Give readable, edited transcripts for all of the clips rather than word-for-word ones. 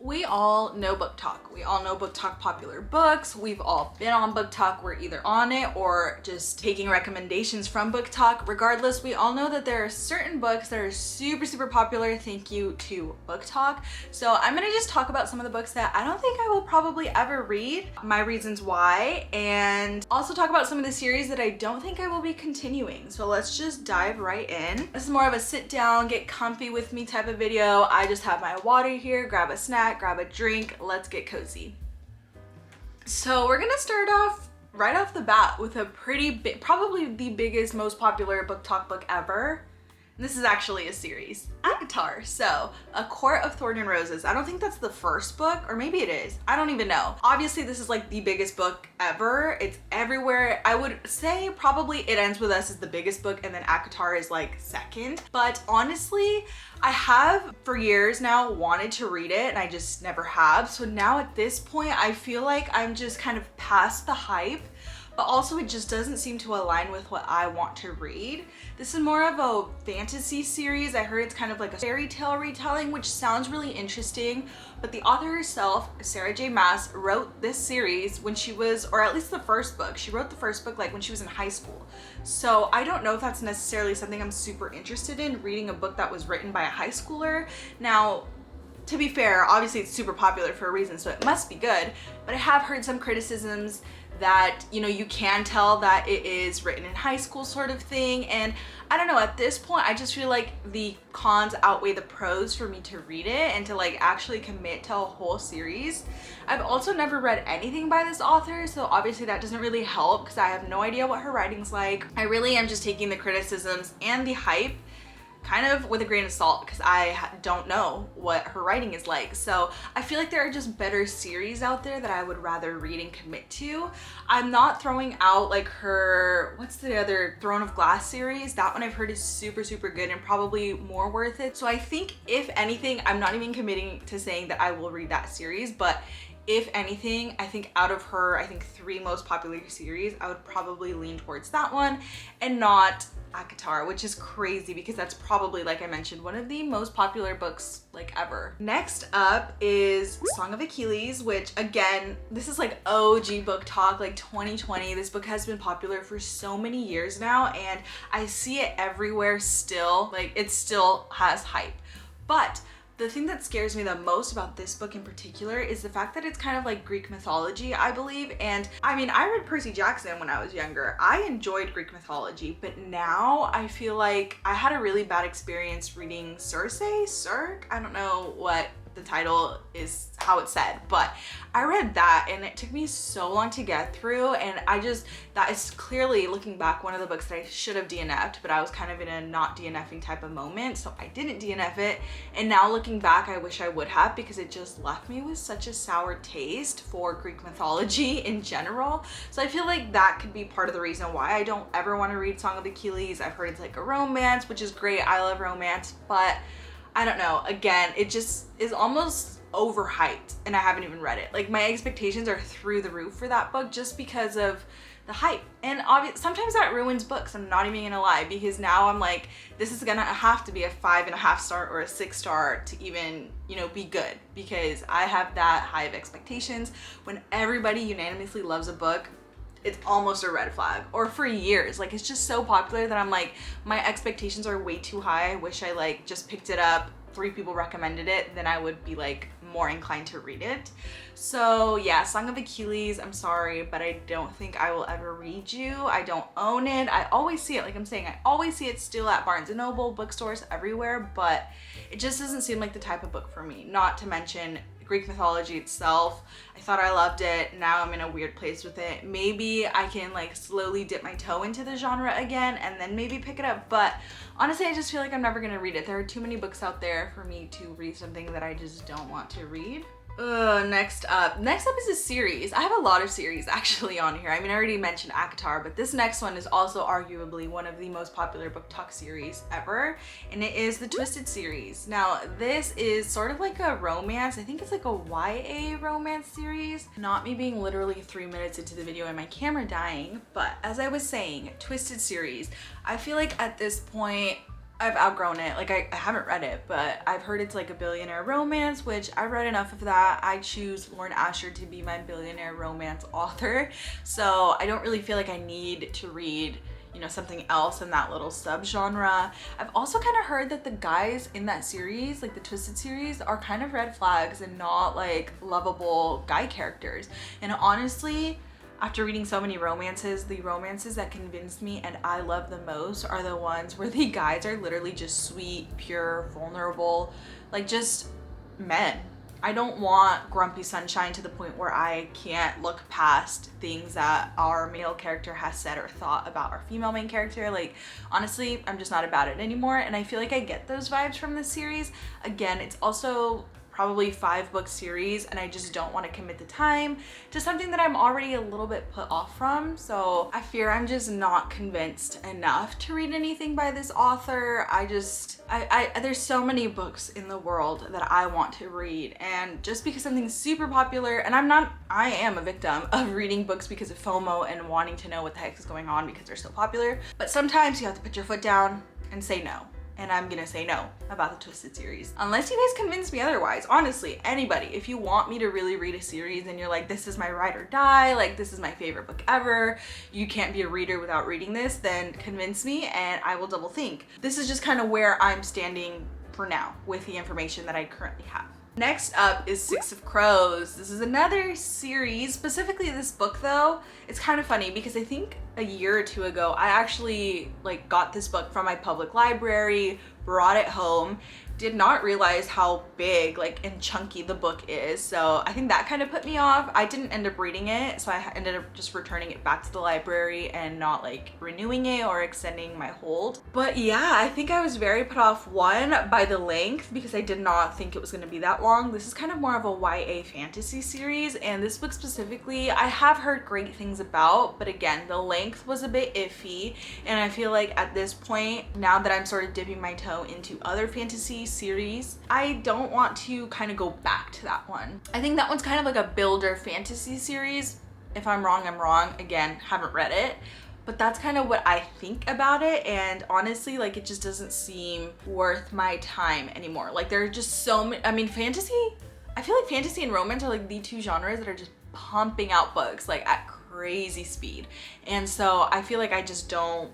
We all know BookTok. We all know BookTok popular books. We've all been on BookTok. We're either on it or just taking recommendations from BookTok. Regardless, we all know that there are certain books that are super popular thank you to BookTok. So I'm gonna just talk about some of the books that I don't think I will probably ever read, my reasons why, and also talk about some of the series that I don't think I will be continuing. So let's just dive right in. This is more of a sit down, get comfy with me type of video. I just have my water here, grab a snack, grab a drink, let's get cozy. So we're gonna start off right off the bat with a pretty big, probably the biggest, most popular BookTok book ever. And this is actually a series, ACOTAR. So, A Court of Thorns and Roses. I don't think that's the first book, or maybe it is. I don't even know. Obviously, this is like the biggest book ever. It's everywhere. I would say probably It Ends With Us is the biggest book, and then ACOTAR is like second. But honestly, I have for years now wanted to read it, and I just never have. So now at this point, I feel like I'm just kind of past the hype, but also it just doesn't seem to align with what I want to read. This is more of a fantasy series. I heard it's kind of like a fairy tale retelling, which sounds really interesting, but the author herself, Sarah J. Maas, wrote this series when she was, or at least the first book, she wrote the first book like when she was in high school. So I don't know if that's necessarily something I'm super interested in, reading a book that was written by a high schooler. Now, to be fair, obviously it's super popular for a reason, so it must be good, but I have heard some criticisms that, you know, you can tell that it is written in high school sort of thing, and I don't know, at this point I just feel like the cons outweigh the pros for me to read it and to like actually commit to a whole series. I've also never read anything by this author, so obviously that doesn't really help because I have no idea what her writing's like. I really am just taking the criticisms and the hype kind of with a grain of salt because I don't know what her writing is like. So I feel like there are just better series out there that I would rather read and commit to. I'm not throwing out like her, what's the other, Throne of Glass series? That one I've heard is super good and probably more worth it. So I think if anything, I'm not even committing to saying that I will read that series, but if anything, I think out of her, I think 3 most popular series, I would probably lean towards that one and not ACOTAR, which is crazy because that's probably, like I mentioned, one of the most popular books like ever. Next up is Song of Achilles, which again, this is like OG BookTok, like 2020. This book has been popular for so many years now, and I see it everywhere still. Like, it still has hype. But the thing that scares me the most about this book in particular is the fact that it's kind of like Greek mythology, I believe. And I mean, I read Percy Jackson when I was younger. I enjoyed Greek mythology, but now I feel like I had a really bad experience reading Circe? I don't know what the title is, how it's said, but I read that and it took me so long to get through, and that is clearly, looking back, one of the books that I should have DNF'd, but I was kind of in a not DNFing type of moment, so I didn't DNF it. And now looking back, I wish I would have, because it just left me with such a sour taste for Greek mythology in general. So I feel like that could be part of the reason why I don't ever want to read Song of Achilles. I've heard it's like a romance, which is great. I love romance, but I don't know, again, it just is almost overhyped and I haven't even read it. Like, my expectations are through the roof for that book just because of the hype. And sometimes that ruins books, I'm not even gonna lie, because now I'm like, this is gonna have to be a 5.5 star or a 6 star to even, you know, be good, because I have that high of expectations. When everybody unanimously loves a book, it's almost a red flag. Or for years, like, it's just so popular that I'm like, my expectations are way too high. I wish I like just picked it up, 3 people recommended it, then I would be like more inclined to read it. So yeah, Song of Achilles, I'm sorry, but I don't think I will ever read you. I don't own it. I always see it, like I'm saying, I always see it still at Barnes & Noble, bookstores, everywhere, but it just doesn't seem like the type of book for me. Not to mention Greek mythology itself. I thought I loved it. Now I'm in a weird place with it. Maybe I can like slowly dip my toe into the genre again and then maybe pick it up. But honestly, I just feel like I'm never gonna read it. There are too many books out there for me to read something that I just don't want to read. Next up is a series. I have a lot of series actually on here. I mean, I already mentioned ACOTAR, but this next one is also arguably one of the most popular BookTok series ever, and it is the Twisted series. Now, this is sort of like a romance. I think it's like a YA romance series. Not me being literally 3 minutes into the video and my camera dying, but as I was saying, Twisted series. I feel like at this point, I've outgrown it. Like I haven't read it, but I've heard it's like a billionaire romance, which I read enough of that. I choose Lauren Asher to be my billionaire romance author. So I don't really feel like I need to read, you know, something else in that little subgenre. I've also kind of heard that the guys in that series, like the Twisted series, are kind of red flags and not like lovable guy characters. And honestly, after reading so many romances, the romances that convinced me and I love the most are the ones where the guys are literally just sweet, pure, vulnerable, like just men. I don't want grumpy sunshine to the point where I can't look past things that our male character has said or thought about our female main character. Like, honestly, I'm just not about it anymore. And I feel like I get those vibes from this series. Again, it's also probably 5-book series and I just don't want to commit the time to something that I'm already a little bit put off from. So I fear I'm just not convinced enough to read anything by this author. There's so many books in the world that I want to read, and just because something's super popular, and I am a victim of reading books because of FOMO and wanting to know what the heck is going on because they're so popular. But sometimes you have to put your foot down and say no. And I'm gonna say no about the Twisted series. Unless you guys convince me otherwise. Honestly, anybody, if you want me to really read a series and you're like, this is my ride or die, like this is my favorite book ever, you can't be a reader without reading this, then convince me and I will double think. This is just kind of where I'm standing for now with the information that I currently have. Next up is Six of Crows. This is another series, specifically this book though. It's kind of funny because I think a year or two ago, I actually like got this book from my public library, brought it home, did not realize how big like and chunky the book is. So I think that kind of put me off. I didn't end up reading it. So I ended up just returning it back to the library and not like renewing it or extending my hold. But yeah, I think I was very put off, one, by the length, because I did not think it was gonna be that long. This is kind of more of a YA fantasy series, and this book specifically, I have heard great things about, but again, the length was a bit iffy. And I feel like at this point, now that I'm sort of dipping my toe into other fantasy series, I don't want to kind of go back to that one. I think that one's kind of like a builder fantasy series. If I'm wrong, I'm wrong. Again, haven't read it, but that's kind of what I think about it. And honestly, like it just doesn't seem worth my time anymore. Like there are just so many, I mean, fantasy, I feel like fantasy and romance are like the two genres that are just pumping out books like at crazy speed. And so I feel like I just don't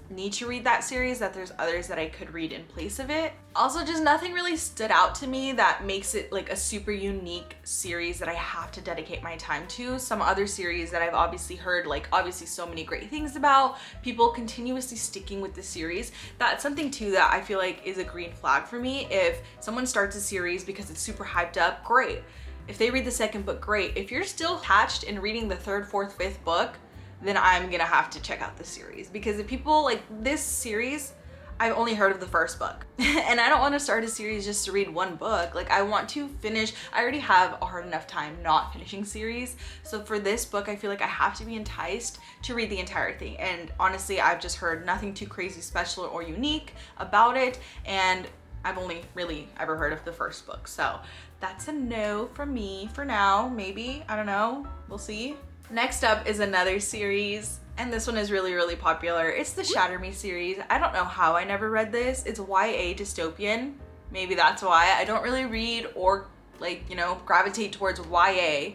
need to read that series, that there's others that I could read in place of it. Also, just nothing really stood out to me that makes it like a super unique series that I have to dedicate my time to. Some other series that I've obviously heard like obviously so many great things about, people continuously sticking with the series. That's something too that I feel like is a green flag for me. If someone starts a series because it's super hyped up, great. If they read the second book, great. If you're still attached in reading the third, fourth, fifth book, then I'm gonna have to check out the series. Because if people like this series, I've only heard of the first book and I don't want to start a series just to read one book. Like I want to finish, I already have a hard enough time not finishing series. So for this book, I feel like I have to be enticed to read the entire thing. And honestly, I've just heard nothing too crazy special or unique about it. And I've only really ever heard of the first book. So that's a no from me for now. Maybe, I don't know, we'll see. Next up is another series, and this one is really, really popular. It's the Shatter Me series. I don't know how I never read this. It's YA dystopian. Maybe that's why. I don't really read or like, you know, gravitate towards YA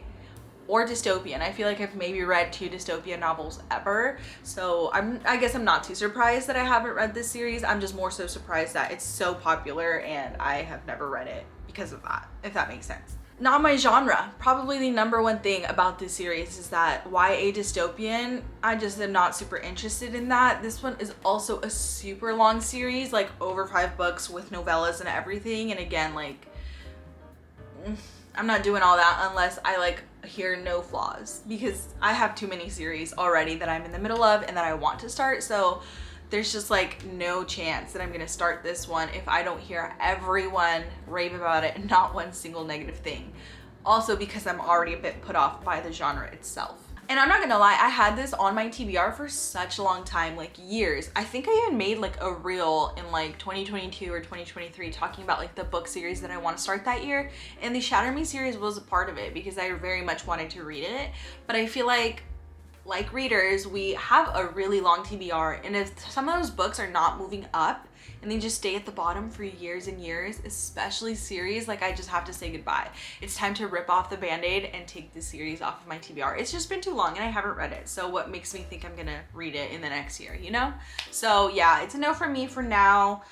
or dystopian. I feel like I've maybe read 2 dystopian novels ever. So I guess I'm not too surprised that I haven't read this series. I'm just more so surprised that it's so popular and I have never read it because of that, if that makes sense. Not my genre. Probably the number one thing about this series is that YA dystopian, I just am not super interested in that. This one is also a super long series, like over 5 books with novellas and everything. And again, like, I'm not doing all that unless I like hear no flaws, because I have too many series already that I'm in the middle of and that I want to start. So there's just like no chance that I'm gonna start this one if I don't hear everyone rave about it and not one single negative thing. Also because I'm already a bit put off by the genre itself. And I'm not gonna lie, I had this on my TBR for such a long time, like years. I think I even made like a reel in like 2022 or 2023 talking about like the book series that I want to start that year. And the Shatter Me series was a part of it because I very much wanted to read it. But I feel like readers, we have a really long TBR, and if some of those books are not moving up and they just stay at the bottom for years and years, especially series. Like, I just have to say goodbye. It's time to rip off the band-aid and take the series off of my TBR. It's just been too long and I haven't read it. So what makes me think I'm gonna read it in the next year, you know? So yeah, it's a no for me for now.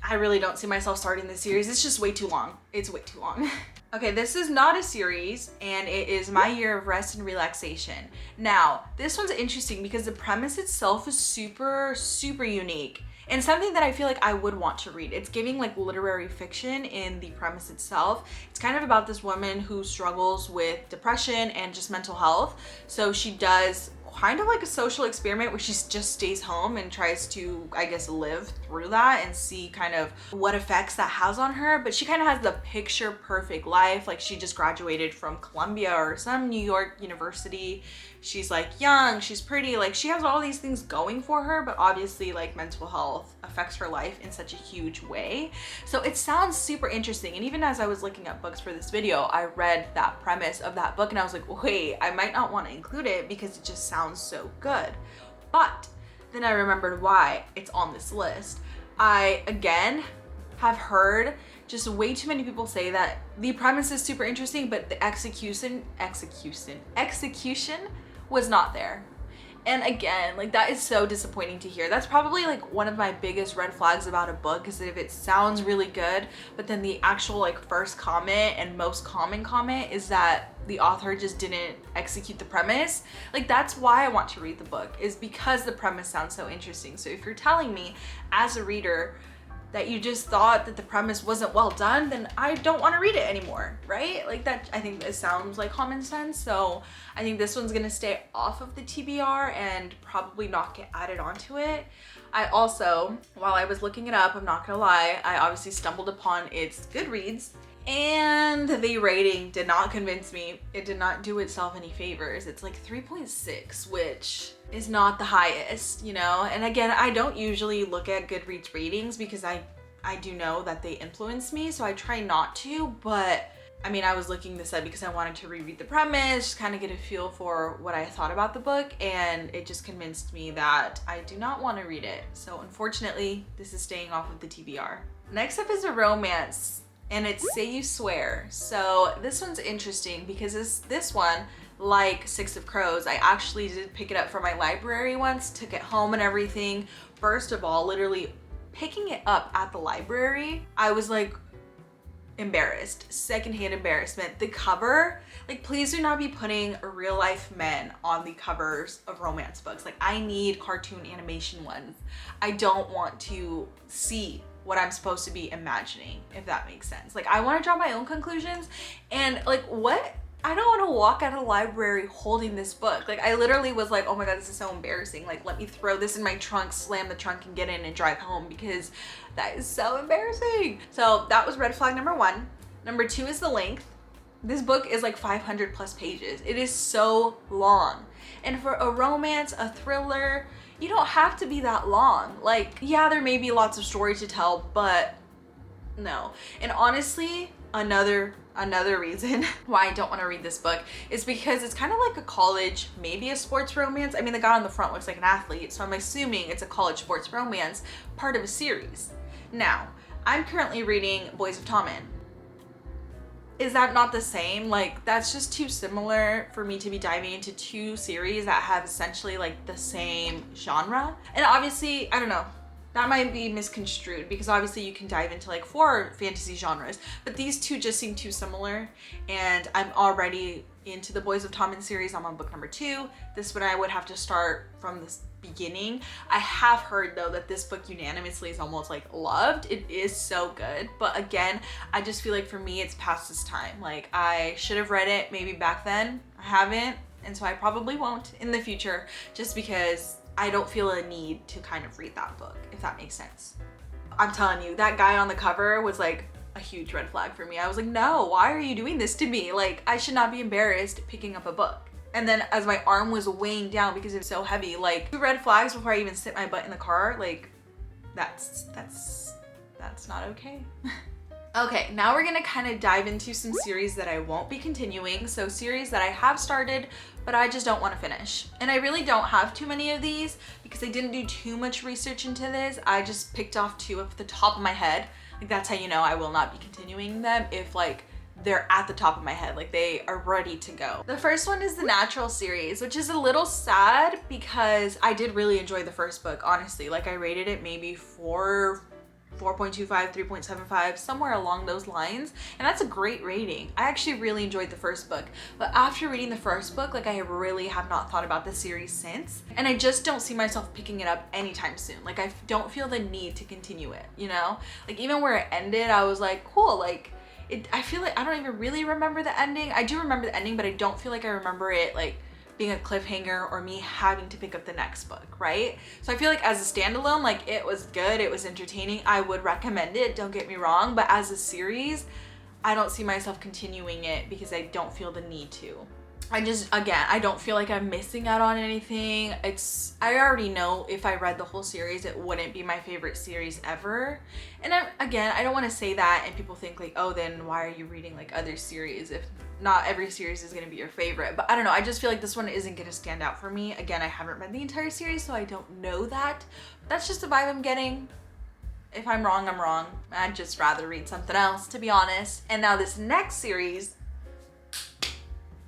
I really don't see myself starting this series. It's just way too long. It's way too long. Okay, this is not a series, and it is My Year of Rest and Relaxation. Now, this one's interesting because the premise itself is super, super unique and something that I feel like I would want to read. It's giving like literary fiction in the premise itself. It's kind of about this woman who struggles with depression and just mental health. So she does kind of like a social experiment where she just stays home and tries to, I guess, live through that and see kind of what effects that has on her. But she kind of has the picture perfect life. Like, she just graduated from Columbia or some New York university. She's like young, she's pretty, like she has all these things going for her, but obviously like mental health affects her life in such a huge way. So it sounds super interesting. And even as I was looking up books for this video, I read that premise of that book and I was like, wait, I might not want to include it because it just sounds so good. But then I remembered why it's on this list. I, again, have heard just way too many people say that the premise is super interesting, but the execution was not there. And again, like that is so disappointing to hear. That's probably like one of my biggest red flags about a book, is that if it sounds really good, but then the actual like first comment and most common comment is that the author just didn't execute the premise. Like, that's why I want to read the book, is because the premise sounds so interesting. So if you're telling me as a reader that you just thought that the premise wasn't well done, then I don't want to read it anymore, right? Like that, I think this sounds like common sense. So I think this one's gonna stay off of the TBR and probably not get added onto it. I also, while I was looking it up, I'm not gonna lie, I obviously stumbled upon its Goodreads, and the rating did not convince me. It did not do itself any favors. It's like 3.6, which is not the highest, you know? And again, I don't usually look at Goodreads ratings because I do know that they influence me, so I try not to. But I mean, I was looking this up because I wanted to reread the premise, just kind of get a feel for what I thought about the book, and it just convinced me that I do not want to read it. So unfortunately, this is staying off of the TBR. Next up is a romance, and it's Say You Swear. So this one's interesting because this one, like Six of Crows, I actually did pick it up from my library once, took it home and everything. First of all, literally picking it up at the library, I was like embarrassed, secondhand embarrassment. The cover, like, please do not be putting real life men on the covers of romance books. Like, I need cartoon animation ones. I don't want to see what I'm supposed to be imagining, if that makes sense. Like, I want to draw my own conclusions, and like, what? I don't want to walk out of the library holding this book. Like, I literally was like, oh my god, this is so embarrassing. Like, let me throw this in my trunk, slam the trunk, and get in and drive home, because that is so embarrassing. So that was red flag number one. Number two is the length. This book is like 500 plus pages. It is so long. And for a romance, a thriller, you don't have to be that long. Like, yeah, there may be lots of story to tell, but no. And honestly, another reason why I don't want to read this book is because it's kind of like a college, maybe a sports romance. I mean, the guy on the front looks like an athlete, so I'm assuming it's a college sports romance, part of a series. Now, I'm currently reading Boys of Tommen. Is that not the same? Like, that's just too similar for me to be diving into two series that have essentially like the same genre. And obviously, I don't know, that might be misconstrued, because obviously you can dive into like 4 fantasy genres, but these two just seem too similar. And I'm already into the Boys of Tommen series. I'm on book number 2. This one I would have to start from this beginning. I have heard though that this book unanimously is almost like loved. It is so good, but again, I just feel like for me it's past its time. Like, I should have read it maybe back then. I haven't, and so I probably won't in the future, just because I don't feel a need to kind of read that book, if that makes sense. I'm telling you, that guy on the cover was like a huge red flag for me. I was like, no, why are you doing this to me? Like, I should not be embarrassed picking up a book. And then as my arm was weighing down because it was so heavy, like 2 red flags before I even sit my butt in the car, like that's not okay. Okay, now we're gonna kind of dive into some series that I won't be continuing. So series that I have started, but I just don't want to finish. And I really don't have too many of these because I didn't do too much research into this. I just picked off 2 off the top of my head. Like that's how you know I will not be continuing them if like they're at the top of my head, like they are ready to go. The first one is the Natural series, which is a little sad because I did really enjoy the first book, honestly. Like I rated it maybe 4.25, 3.75, somewhere along those lines. And that's a great rating. I actually really enjoyed the first book. But after reading the first book, like I really have not thought about the series since. And I just don't see myself picking it up anytime soon. Like I don't feel the need to continue it, you know? Like even where it ended, I was like, cool, like I feel like I don't even really remember the ending. I do remember the ending, but I don't feel like I remember it like being a cliffhanger or me having to pick up the next book, right? So I feel like as a standalone, like it was good, it was entertaining. I would recommend it, don't get me wrong, but as a series, I don't see myself continuing it because I don't feel the need to. I don't feel like I'm missing out on anything. I already know if I read the whole series, it wouldn't be my favorite series ever. And I don't want to say that and people think like, oh, then why are you reading like other series if not every series is going to be your favorite? But I don't know. I just feel like this one isn't going to stand out for me. Again, I haven't read the entire series, so I don't know that. But that's just the vibe I'm getting. If I'm wrong, I'm wrong. I'd just rather read something else, to be honest. And now this next series,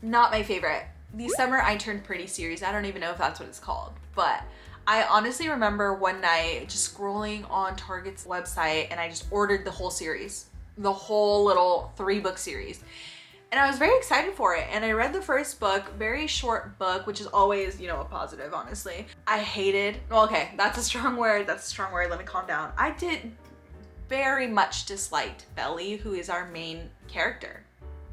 not my favorite. The Summer I Turned Pretty series. I don't even know if that's what it's called, but I honestly remember one night just scrolling on Target's website and I just ordered the whole series, the whole little 3-book series. And I was very excited for it. And I read the first book, very short book, which is always, you know, a positive, honestly. I hated, well, okay, that's a strong word. That's a strong word. Let me calm down. I did very much disliked Belly, who is our main character.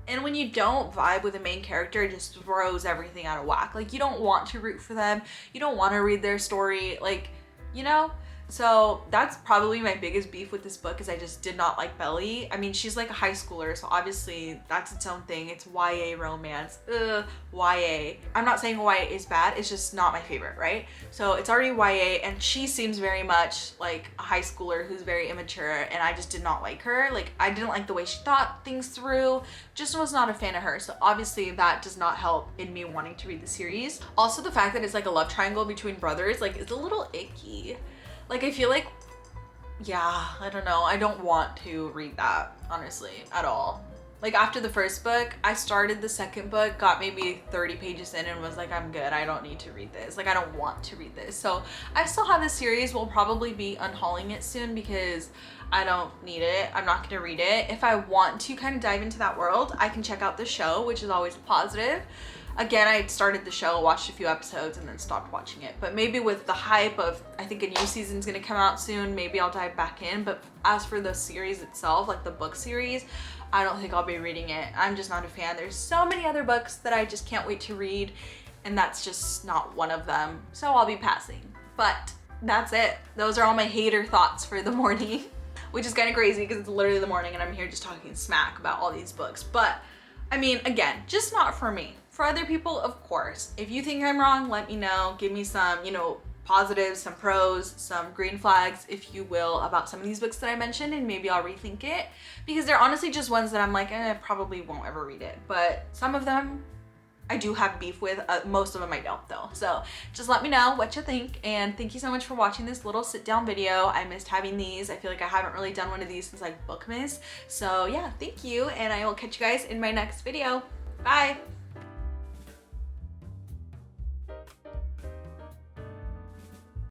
And when you don't vibe with the main character, it just throws everything out of whack. Like you don't want to root for them. You don't want to read their story. Like, you know? So that's probably my biggest beef with this book is I just did not like Belly. I mean, she's like a high schooler, so obviously that's its own thing. It's YA romance. YA. I'm not saying YA is bad. It's just not my favorite, right? So it's already YA and she seems very much like a high schooler who's very immature and I just did not like her. Like I didn't like the way she thought things through. Just was not a fan of her. So obviously that does not help in me wanting to read the series. Also the fact that it's like a love triangle between brothers, like it's a little icky. Like, I feel like, yeah, I don't know. I don't want to read that, honestly, at all. Like, after the first book, I started the second book, got maybe 30 pages in and was like, I'm good. I don't need to read this. Like, I don't want to read this. So, I still have this series. We'll probably be unhauling it soon because I don't need it. I'm not going to read it. If I want to kind of dive into that world, I can check out the show, which is always positive. Again, I started the show, watched a few episodes, and then stopped watching it. But maybe with the hype of, I think a new season's gonna come out soon, maybe I'll dive back in. But as for the series itself, like the book series, I don't think I'll be reading it. I'm just not a fan. There's so many other books that I just can't wait to read, and that's just not one of them. So I'll be passing. But that's it. Those are all my hater thoughts for the morning, which is kind of crazy because it's literally the morning and I'm here just talking smack about all these books. But I mean, again, just not for me. For other people, of course. If you think I'm wrong, let me know. Give me some, you know, positives, some pros, some green flags, if you will, about some of these books that I mentioned, and maybe I'll rethink it. Because they're honestly just ones that I'm like, I probably won't ever read it. But some of them I do have beef with. Most of them I don't though. So just let me know what you think. And thank you so much for watching this little sit down video. I missed having these. I feel like I haven't really done one of these since like Bookmas. So yeah, thank you. And I will catch you guys in my next video. Bye.